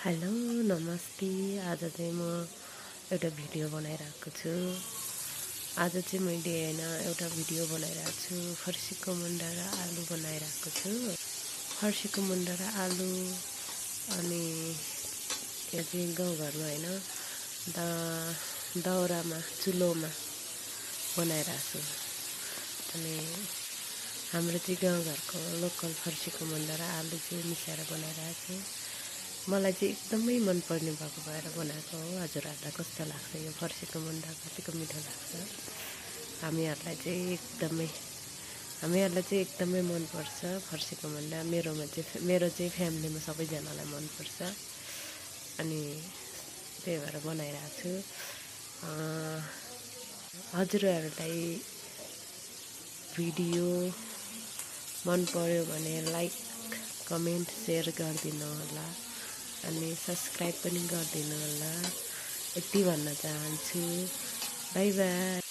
Hello नमस्ते। आज चाहिँ म एउटा भिडियो बनाइरहेको छु। आज चाहिँ मैले एउटा भिडियो बनाइरहेको छु। फर्सीको मुन्टा र आलु बनाइरहेको छु। फर्सीको मुन्टा र आलु अनि यो चाहिँ गाउँघरमा दाउरामा चुलोमा बनाइरहेको छु। अनि हाम्रो चाहिँ गाउँघरको लोकल फर्सीको मुन्टा र आलु चाहिँ मिसाएर बनाइरहेको छु। मलाई चाहिँ एकदमै मनपर्ने भएको भएर बनाएको हो। हजुरहरूलाई कस्तो लाग्छ यो फर्सीको मुन्टा, कतिको मिठो लाग्छ? हामीहरूलाई चाहिँ एकदमै मनपर्छ फर्सीको मुन्टा। मेरो चाहिँ फ्यामिलीमा सबैजनालाई मनपर्छ। अनि त्यही भएर बनाइरहेको छु। हजुरहरूलाई भिडियो मन पर्यो भने लाइक कमेन्ट सेयर गरिदिनु होला अनि सब्सक्राइब पनि गरिदिनु होला। यति भन्न चाहन्छु। By by.